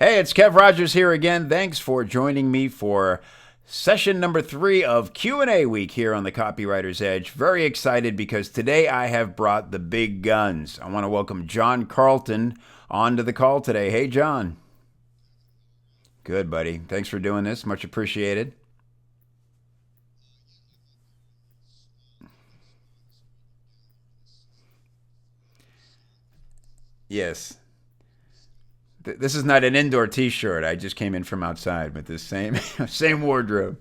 Hey, it's Kev Rogers here again. Thanks for joining me for session number 3 of Q&A week here on the Copywriter's Edge. Very excited because today I have brought the big guns. I want to welcome John Carlton onto the call today. Hey, John. Good, buddy. Thanks for doing this. Much appreciated. Yes. This is not an indoor T-shirt. I just came in from outside, but the same same wardrobe.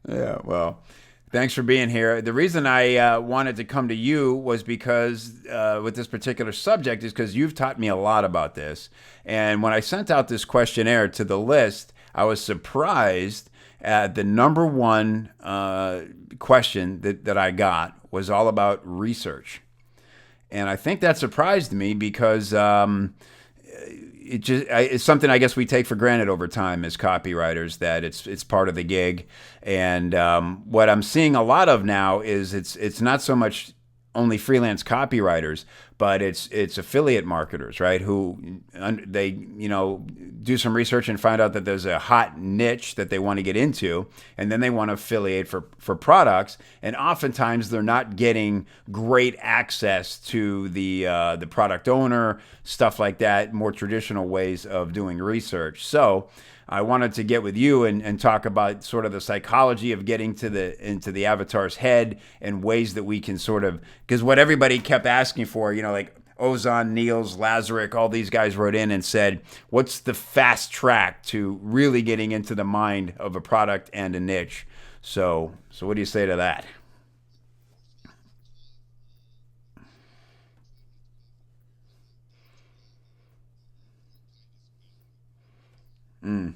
Yeah, well, thanks for being here. The reason I wanted to come to you was because with this particular subject is because you've taught me a lot about this. And when I sent out this questionnaire to the list, I was surprised at the number one question that I got was all about research. And I think that surprised me because it's something I guess we take for granted over time as copywriters, that it's part of the gig. And what I'm seeing a lot of now is it's not so much only freelance copywriters, but it's affiliate marketers, right? Who they do some research and find out that there's a hot niche that they want to get into, and then they want to affiliate for products. And oftentimes they're not getting great access to the product owner, stuff like that, more traditional ways of doing research. So I wanted to get with you and talk about sort of the psychology of getting into the avatar's head and ways that we can sort of, because what everybody kept asking for, like Ozan, Niels, Lazarick, all these guys wrote in and said, what's the fast track to really getting into the mind of a product and a niche? So what do you say to that? Mm,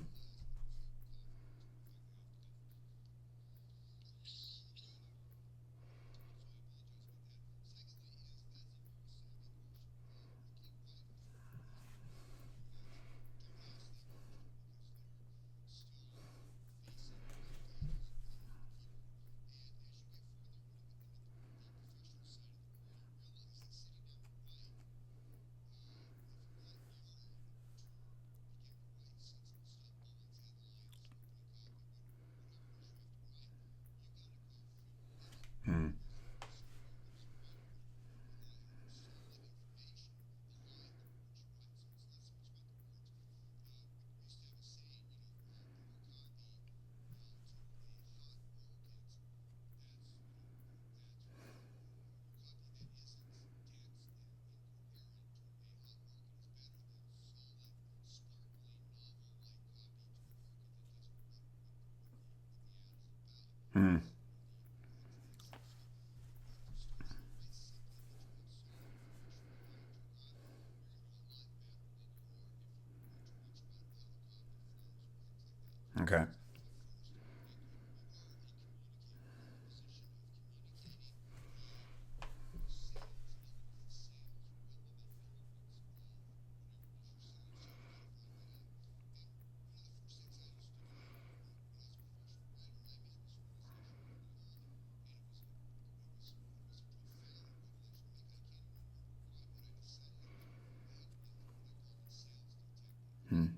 mm, mm. Okay. Mm.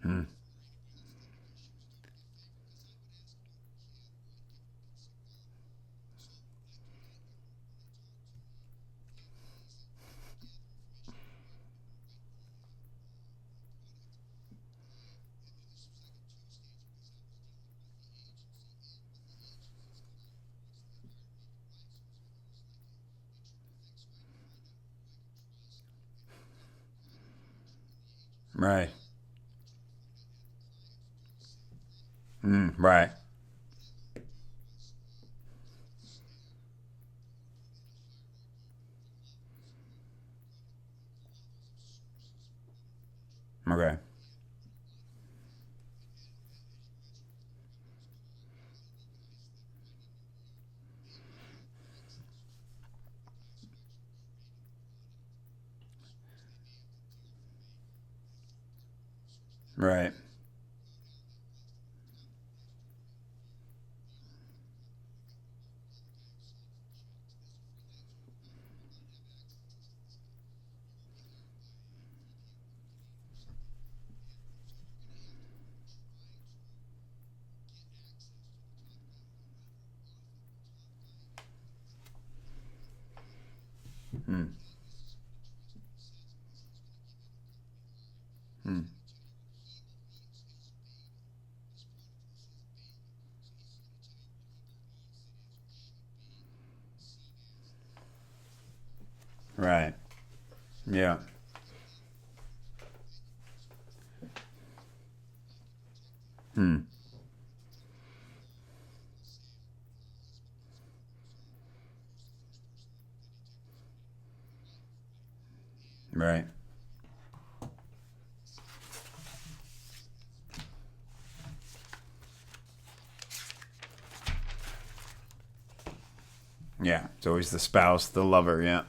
Mm. Right. Right. Right. Hmm. Hmm. Right. Yeah. Hmm. Right. Yeah. It's always the spouse, the lover. Yeah.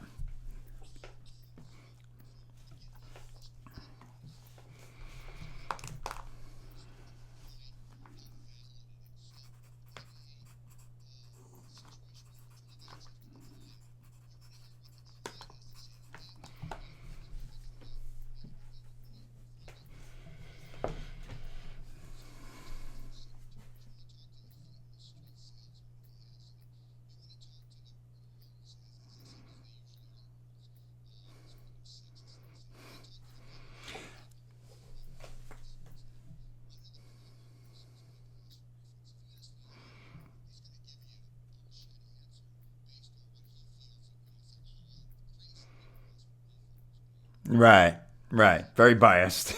Right. Right. Very biased.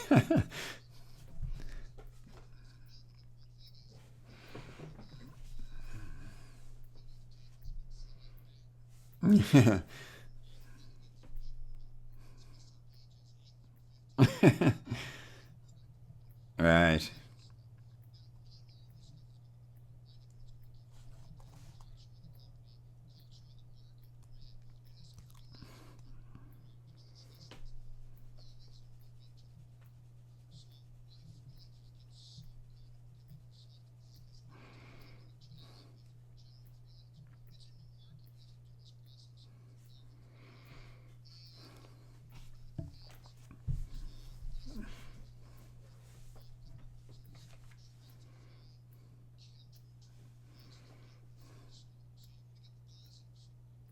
Right.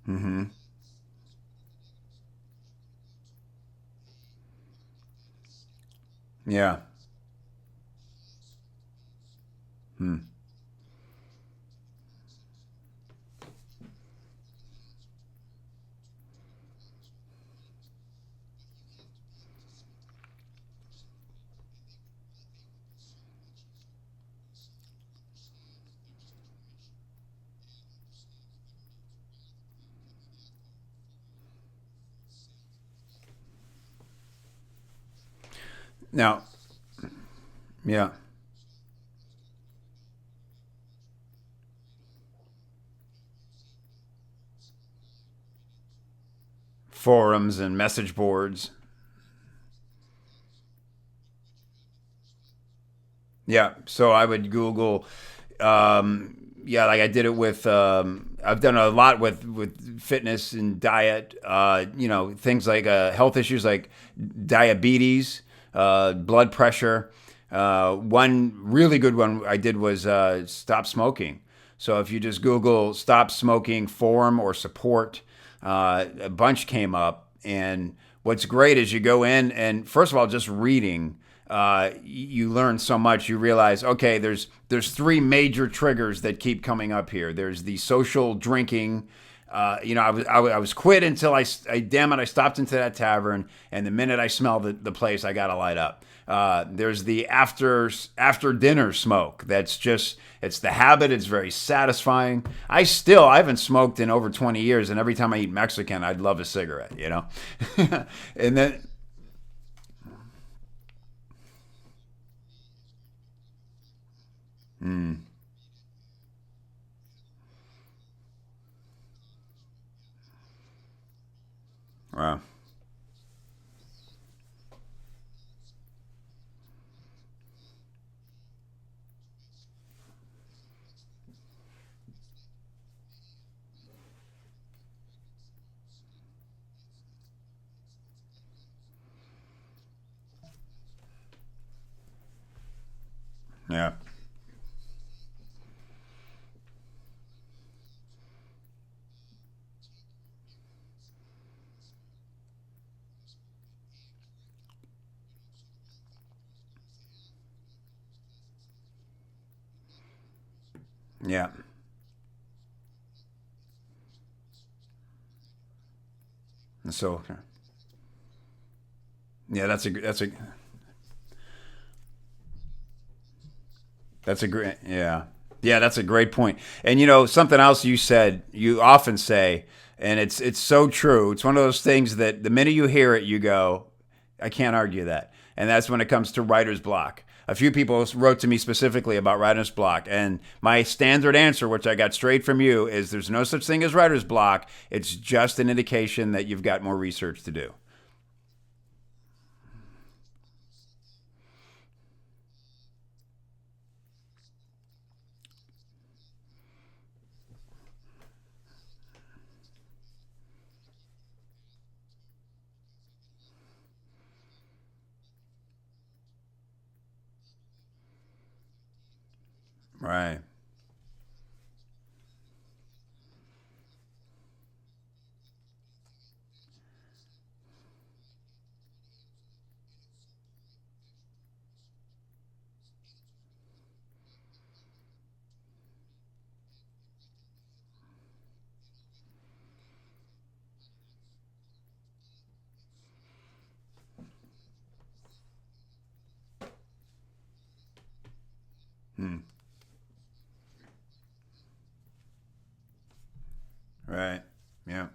Mm-hmm. Yeah. Hmm. Now, yeah. Forums and message boards. Yeah. So I would Google, yeah, like I did it with, I've done a lot with fitness and diet, things like health issues like diabetes, blood pressure. One really good one I did was stop smoking. So if you just Google stop smoking forum or support, a bunch came up. And what's great is you go in and first of all, just reading, you learn so much. You realize, okay, there's three major triggers that keep coming up here. There's the social drinking. I was quit until damn it, I stopped into that tavern, and the minute I smell the place, I gotta light up. There's the after dinner smoke. That's just it's the habit. It's very satisfying. I haven't smoked in over 20 years, and every time I eat Mexican, I'd love a cigarette. And then mm, wow, Yeah. Yeah. So yeah, that's a great, yeah. Yeah, that's a great point. And something else you said, you often say, and it's so true. It's one of those things that the minute you hear it, you go, I can't argue that. And that's when it comes to writer's block. A few people wrote to me specifically about writer's block, and my standard answer, which I got straight from you, is there's no such thing as writer's block. It's just an indication that you've got more research to do. Right. Hmm. Right. Yeah.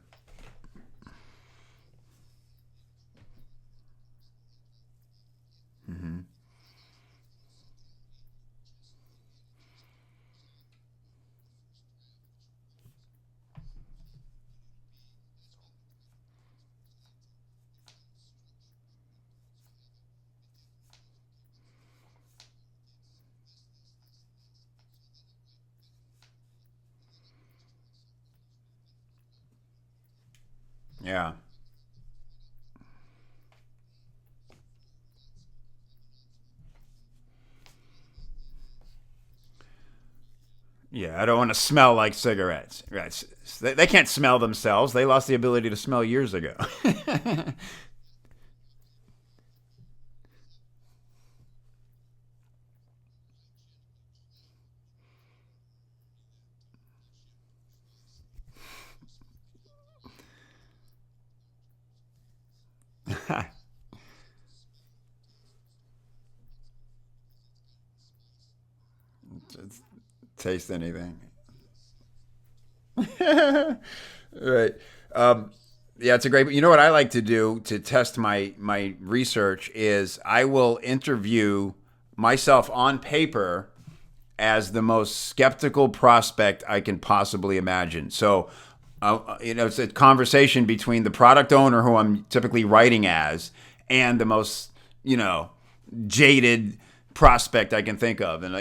Hmm. Yeah. Yeah, I don't want to smell like cigarettes. Right. They can't smell themselves. They lost the ability to smell years ago. Taste anything. Right. Um, yeah, it's a great. You know what I like to do to test my research is I will interview myself on paper as the most skeptical prospect I can possibly imagine. So, it's a conversation between the product owner who I'm typically writing as and the most, jaded prospect I can think of. And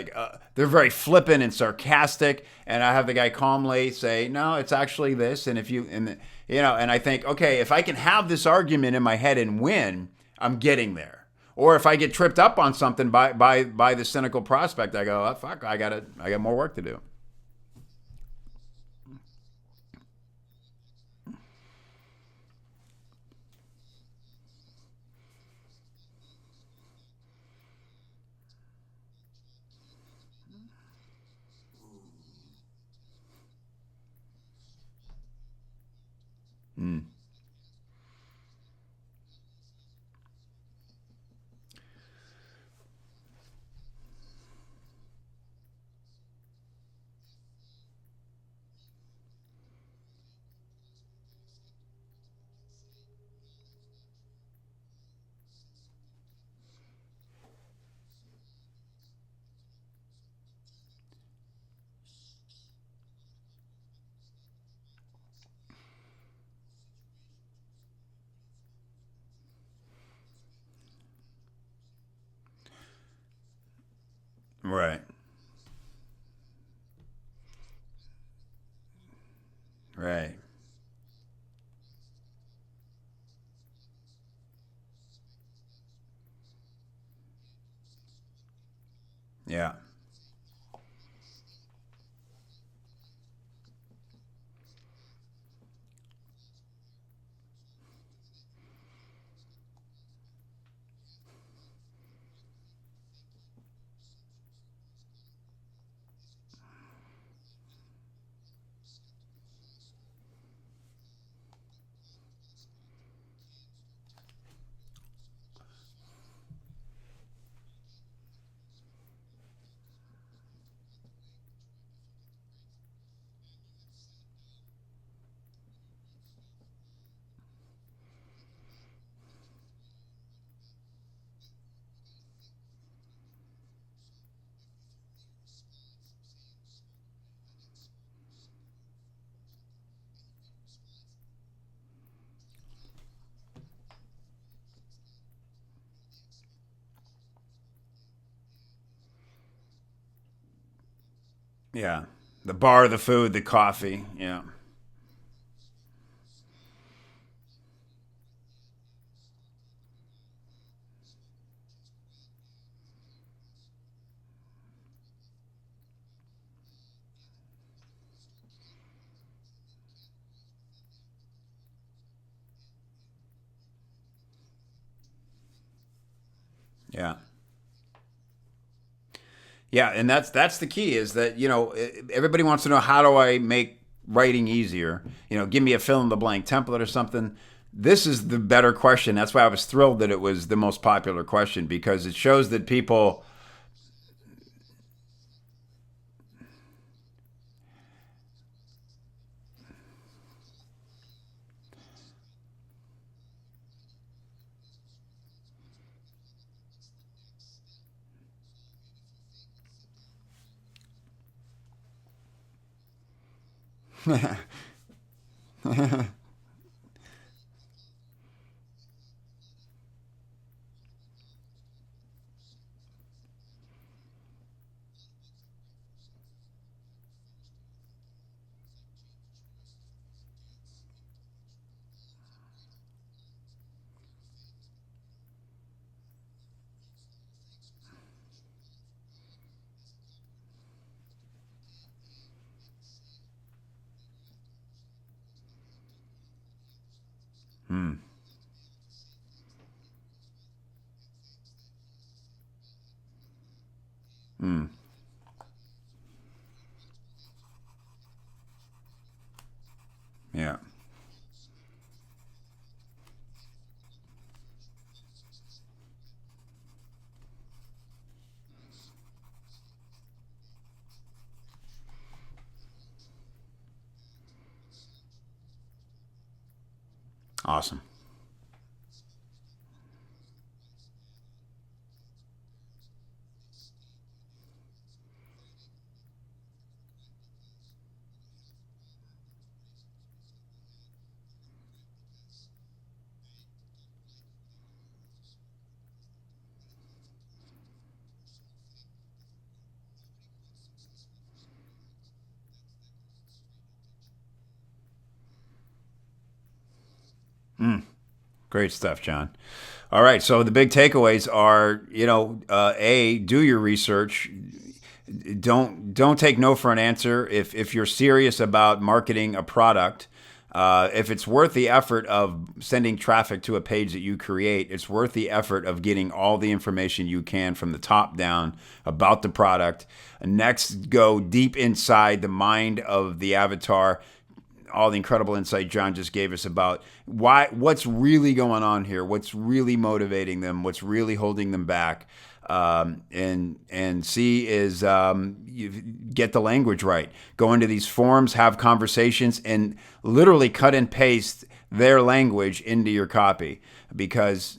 they're very flippant and sarcastic. And I have the guy calmly say, no, it's actually this. And if you, and, and I think, okay, if I can have this argument in my head and win, I'm getting there. Or if I get tripped up on something by the cynical prospect, I go, oh, fuck, I got more work to do. Mm, right. Right. Yeah. Yeah. The bar, the food, the coffee. Yeah. Yeah. Yeah, and that's the key is that, everybody wants to know, how do I make writing easier? Give me a fill in the blank template or something. This is the better question. That's why I was thrilled that it was the most popular question, because it shows that people. Hmm. Hmm. Yeah. Awesome. Great stuff, John. All right, so the big takeaways are, a, do your research. Don't take no for an answer. If you're serious about marketing a product, if it's worth the effort of sending traffic to a page that you create, it's worth the effort of getting all the information you can from the top down about the product. Next, go deep inside the mind of the avatar, all the incredible insight John just gave us about what's really going on here, what's really motivating them, what's really holding them back. And C is, you get the language right. Go into these forums, have conversations, and literally cut and paste their language into your copy, because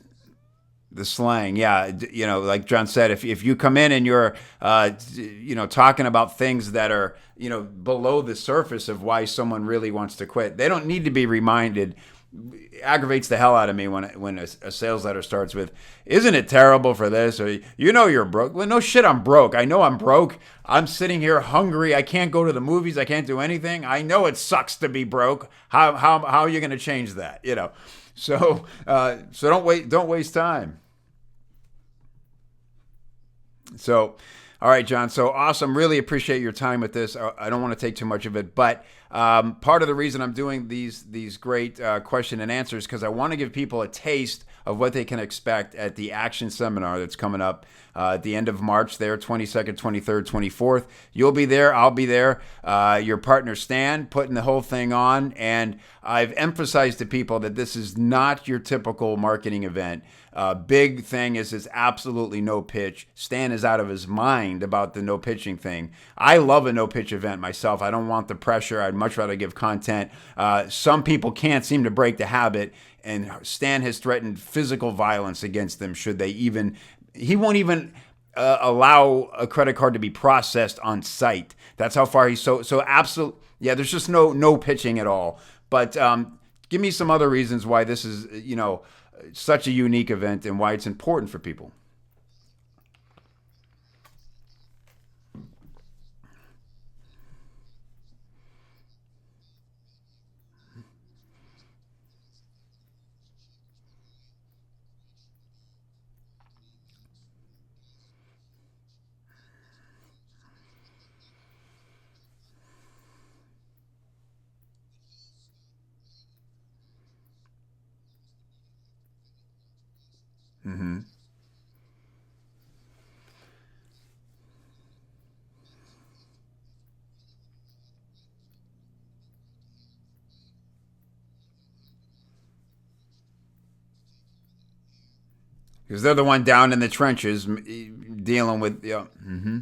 the slang, yeah, like John said, if you come in and you're, talking about things that are, below the surface of why someone really wants to quit, they don't need to be reminded. It aggravates the hell out of me when a sales letter starts with, "Isn't it terrible for this?" Or, "You're broke." Well, no shit, I'm broke. I know I'm broke. I'm sitting here hungry. I can't go to the movies. I can't do anything. I know it sucks to be broke. How are you going to change that? So don't waste time. So, all right, John. So awesome. Really appreciate your time with this. I don't want to take too much of it, but part of the reason I'm doing these great question and answers, because I want to give people a taste of what they can expect at the Action Seminar that's coming up at the end of March. There, 22nd, 23rd, 24th. You'll be there. I'll be there. Your partner Stan putting the whole thing on, and I've emphasized to people that this is not your typical marketing event. Big thing is it's absolutely no pitch. Stan is out of his mind about the no pitching thing. I love a no pitch event myself. I don't want the pressure. I'd much rather give content. Some people can't seem to break the habit, and Stan has threatened physical violence against them should they even. He won't even allow a credit card to be processed on site. That's how far he's so absolute. Yeah, there's just no pitching at all. But give me some other reasons why this is such a unique event and why it's important for people. Mm-hmm. Because they're the one down in the trenches dealing with, yeah. Mm-hmm.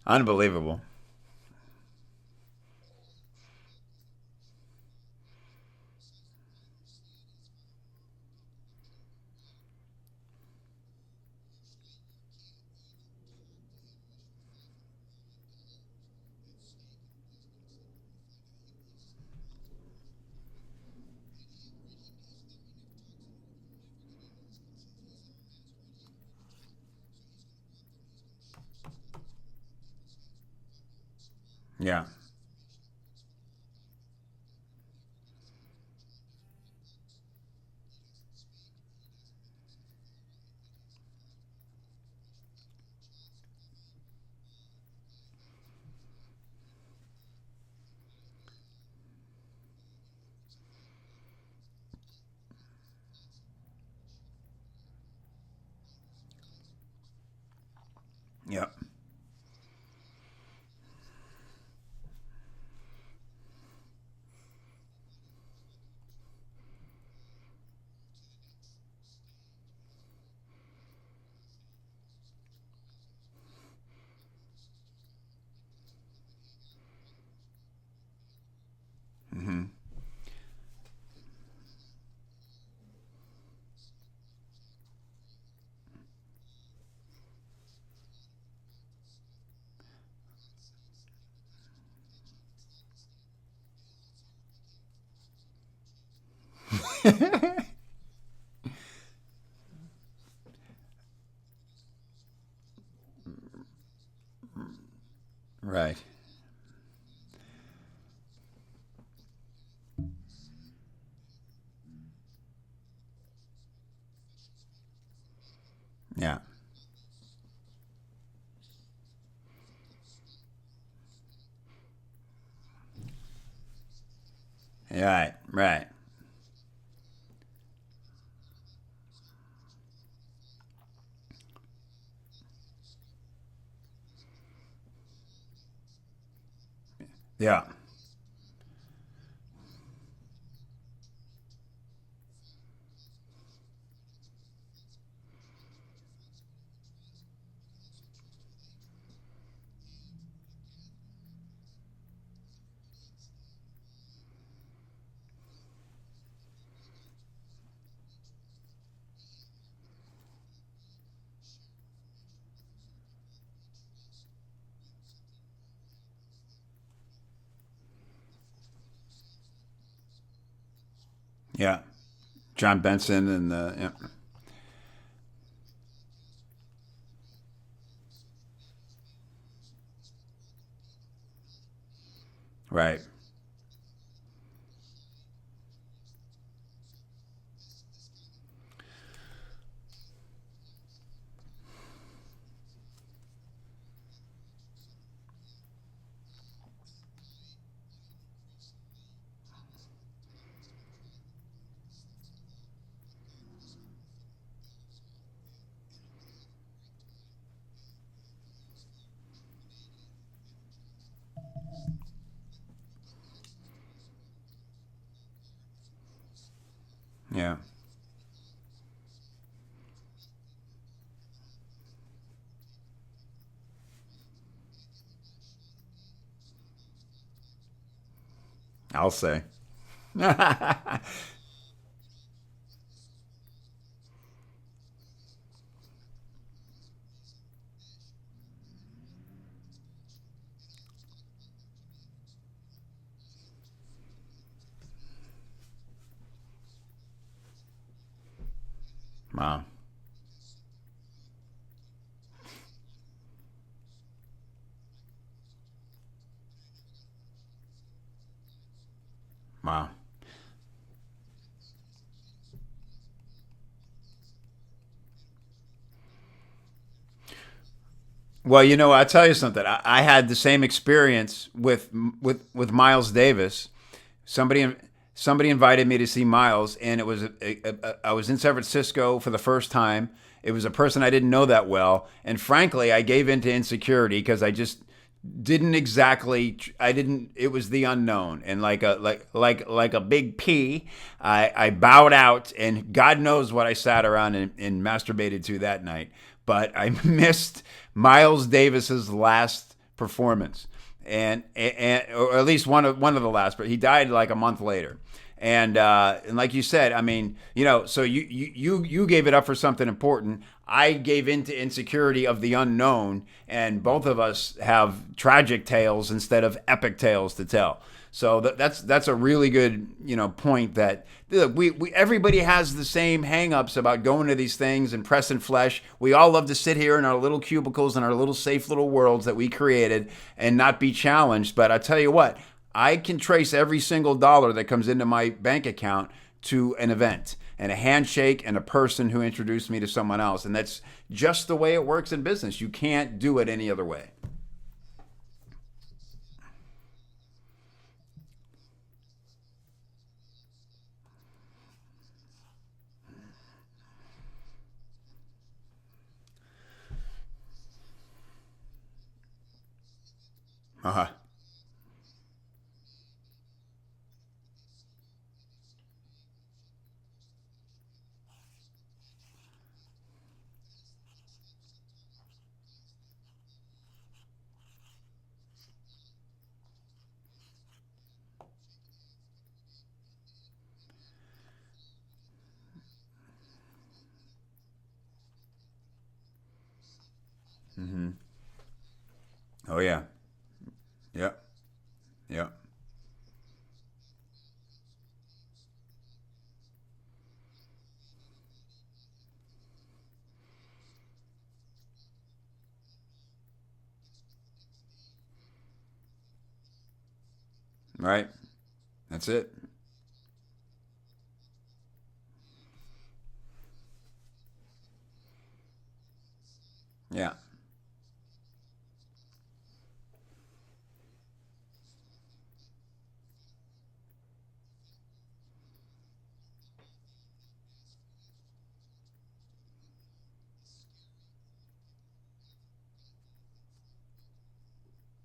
Unbelievable. Yeah. Yeah. Mm-hmm. Right. Yeah. Right. Right. Yeah. Yeah. John Benson and the, yeah. Right. Yeah. I'll say. Wow. Well, I'll tell you something. I had the same experience with Miles Davis. Somebody somebody invited me to see Miles, and I was in San Francisco for the first time. It was a person I didn't know that well, and frankly, I gave into insecurity because I just didn't exactly. I didn't. It was the unknown, and like a big P, I bowed out, and God knows what I sat around and masturbated to that night. But I missed Miles Davis's last performance, and or at least one of the last. But he died like a month later. And like you said, I mean, so you gave it up for something important. I gave into insecurity of the unknown, and both of us have tragic tales instead of epic tales to tell. So that's a really good point that look, we everybody has the same hangups about going to these things and pressing flesh. We all love to sit here in our little cubicles and our little safe little worlds that we created and not be challenged. But I tell you what, I can trace every single dollar that comes into my bank account to an event and a handshake and a person who introduced me to someone else. And that's just the way it works in business. You can't do it any other way. Uh-huh. Mm-hmm. Oh yeah. Yep. Yep. Right. That's it. Yeah.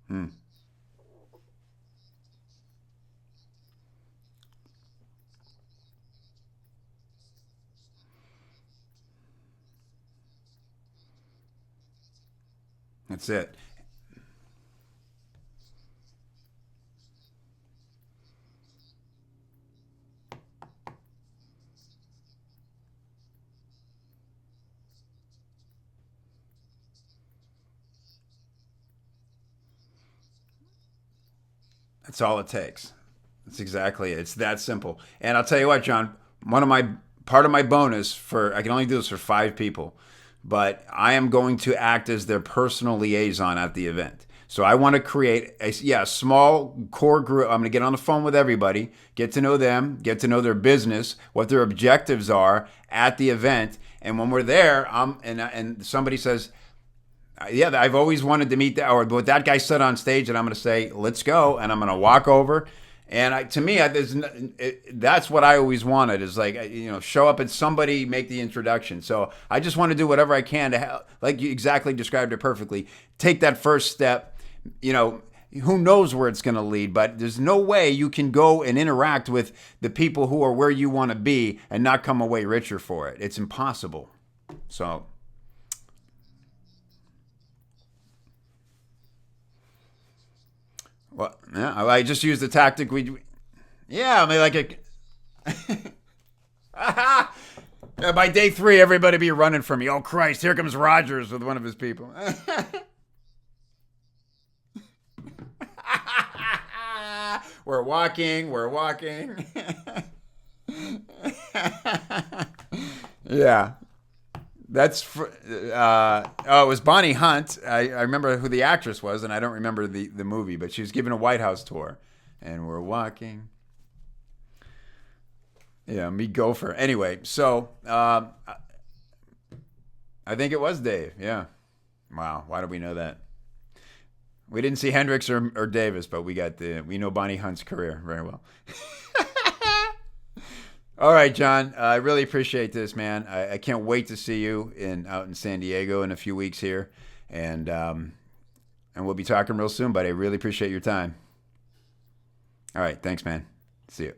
Hmm. That's it. That's all it takes. That's exactly it. It's that simple. And I'll tell you what, John, one of my part of my bonus for I can only do this for 5 people, but I am going to act as their personal liaison at the event. So I want to create a small core group. I'm going to get on the phone with everybody, get to know them, get to know their business, what their objectives are at the event. And when we're there, and somebody says, yeah, I've always wanted to meet that, or what that guy said on stage, and I'm going to say, let's go, and I'm going to walk over. And to me, that's what I always wanted is like, show up and somebody make the introduction. So I just want to do whatever I can to help, like you exactly described it perfectly, take that first step. Who knows where it's going to lead, but there's no way you can go and interact with the people who are where you want to be and not come away richer for it. It's impossible. So, well, yeah, I just used the tactic yeah, I mean, by day 3, everybody be running for me. Oh, Christ, here comes Rogers with one of his people. We're walking, we're walking. Yeah. Oh, it was Bonnie Hunt. I remember who the actress was, and I don't remember the movie, but she was giving a White House tour. And we're walking. Yeah, me gopher. Anyway, so I think it was Dave. Yeah. Wow. Why do we know that? We didn't see Hendricks or Davis, but we know Bonnie Hunt's career very well. All right, John. I really appreciate this, man. I can't wait to see you out in San Diego in a few weeks here, and we'll be talking real soon. But I really appreciate your time. All right, thanks, man. See you.